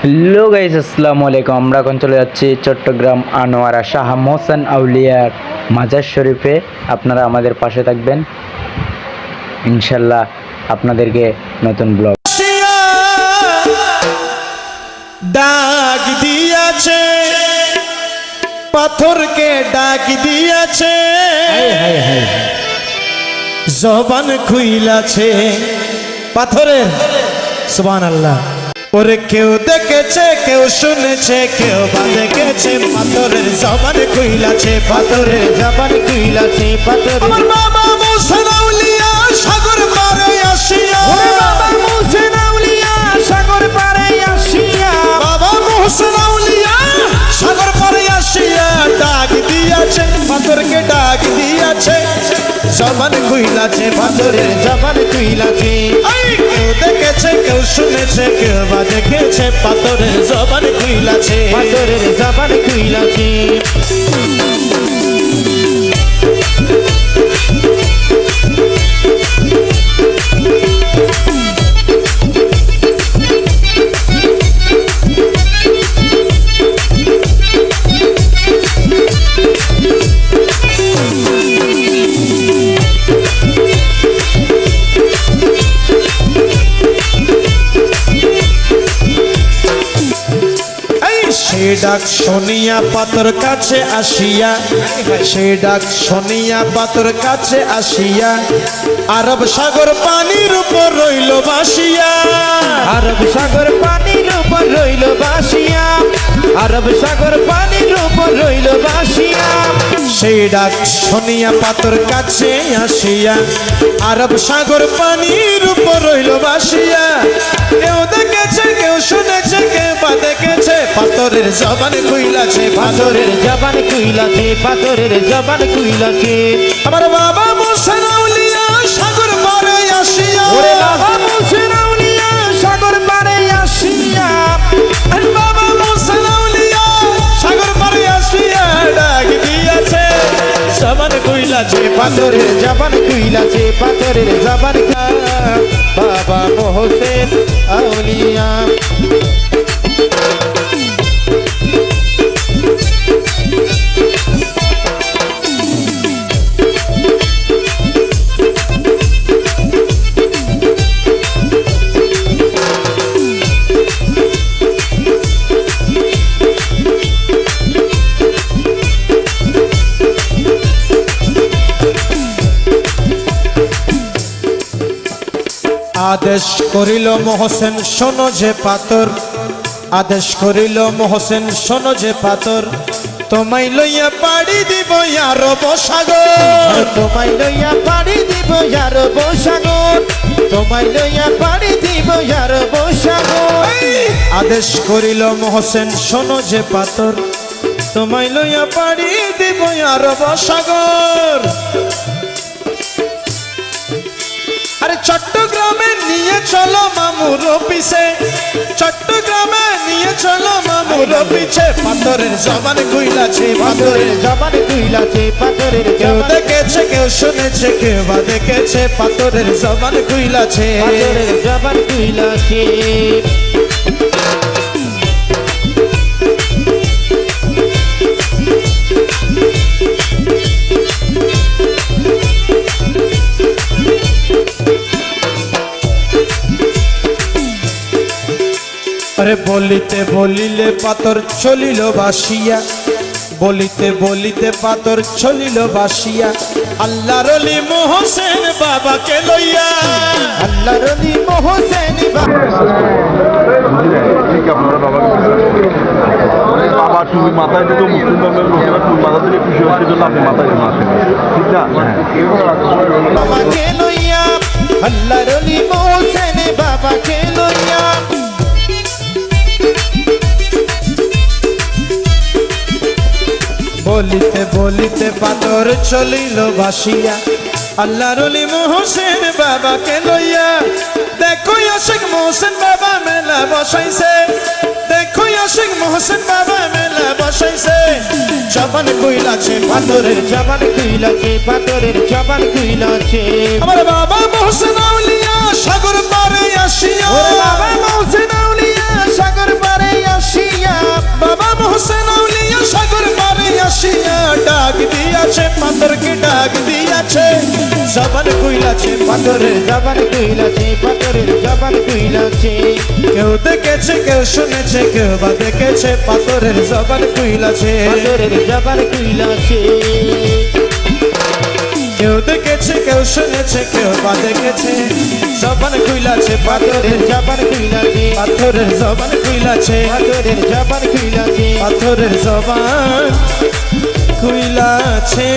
Hello guys, আসসালামু আলাইকুম। আমরা এখন চলে যাচ্ছি চট্টগ্রাম আনোয়ারা শাহ মোহসেন আউলিয়ার মাজার শরীফে। আপনারা আমাদের পাশে থাকবেন, ইনশাল্লাহ আপনাদেরকে নতুন ব্লগ। ডাক দিয়াছে পাথরকে, ডাক দিয়াছে জবান খুইলাছে পাথরের। সুবহানাল্লাহ। ওরে কেউ দেখেছে, কেউ শুনেছে, কেউ বা দেখেছে, পাথরের জবান খুইলাছে, পাথরের জবান খুইলাছে, পাথরের। আমার বাবা মোহসেন আউলিয়া সাগর পারে আসিয়া, ওরে বাবা মোহসেন আউলিয়া সাগর পারে আসিয়া, বাবা মোহসেন আউলিয়া সাগর পারে আসিয়া ডাক দিয়াছে পাথরকে, ডাক দিয়াছে জবান খুইলাছে, পাথরের জবান খুইলাছে। কেউ দেখেছে, কেউ শুনেছে, কেউ বা দেখেছে, পাথরের জবান খুইলাছে, পাথরের জবান খুইলাছে। সে ডাক শুনিয়া পাথর কাছে আসিয়া, সে ডাক শুনিয়া পাথর কাছে আসিয়া, আরব সাগর পানির উপর রইল বাসিয়া, আরব সাগর পানির উপর রইল বাসিয়া, আরব সাগর পানির উপর রইল বাসিয়া। সেই ডাক শুনিয়া পাথর কাছে আসিয়া, আরব সাগর পানির উপর রইল বাসিয়া। কেউ দেখেছে, কেউ শুনেছে, কেউ বা দেখেছে, পাথরের জবান খুইলাছে, পাথরের জবান খুইলাছে, পাথরের জবান খুইলাছে। আমার বাবা মোহসেন আউলিয়া সাগর পারে আসিয়া, ওরে বাবা মোহসেন আউলিয়া সাগর পারে আসিয়া, আর বাবা মোহসেন আউলিয়া সাগর পারে আসিয়া ডাক দিয়াছে জবান খুইলাছে, পাথরের জবান খুইলাছে, পাথরের জবান। বাবা মোহসেন আউলিয়া আদেশ করিল মোহসেন শোনো যে পাথর, আদেশ করিল মোহসেন শোনো যে পাথর, তোমায় লইয়া পাড়ি দিব আরব সাগর, তোমায় লইয়া পাড়ি দিব আরব সাগর, তোমায় লইয়া পাড়ি দিব আরব সাগর। আদেশ করিল মোহসেন শোনো যে পাথর, তোমায় লইয়া পাড়ি দিব আরব সাগর। আরে চট্টগ্রামে নিয়ে চলো মামুর পিছে, চট্টগ্রামে নিয়ে চলো মামুর পিছে, পাথরের জবান খুইলাছে, পাথরের জবান খুইলাছে, পাথরের। কেউ দেখেছে, কেউ শুনেছে, কেউ বা দেখেছে, পাথরের জবান খুইলাছে, পাথরের জবান খুইলাছে। আরে বলিতে বলিলে পাথর চলিল বাসিয়া, বলিতে বলিতে পাথর চলিল বাসিয়া, আল্লাহর ওলি মোহসেন বাবাকে লইয়া, আল্লাহর ওলি মোহসেন বাবা টুপি মাথায় দিত, মুসলিম ধর্মের লোকেরা টুপি মাথা দিলে খুশি হচ্ছে, জন্য আপনি মাথায় যেন আসেন, ঠিক না? বাবাকে লইয়া, আল্লাহর ওলি মোহসেন বাবাকে লইয়া। বলিতে বলিতে পাথর চলিল বাসিয়া, আল্লাহর ওলি মোহসেন বাবাকে লইয়া। দেখো আশিক মোহসেন বাবা মেলা বসাইছে, দেখো আশিক মোহসেন বাবা মেলা বসাইছে। জবান খুইলাছে, পাথরের জবান খুইলাছে, পাথরের জবান খুইলাছে। আমার বাবা মোহসেন আউলিয়া সাগর পারে আসিয়া, ওরে বাবা মোহসেন আউলিয়া সাগর পারে হোসেন আউলিয়া সাগর পারে আসিয়া ডাক দিয়াছে পাথরকে ডাক দিয়াছে জবান কইলাছে পাথরের জবান কইলাছে পাথরের জবান কইলাছে কেউ দেখেছে কেউ শুনেছে কেউ বা দেখেছে পাথরের জবান কইলাছে পাথরের জবান কইলাছে কেউ দেখেছে কেউ শুনেছে কেউ বা দেখেছে জবান কইলাছে পাথরের জবান কইলাছে পাথরের জবান কইলাছে পাথরের জবান কইলাছে পাথরের জবান কইলাছে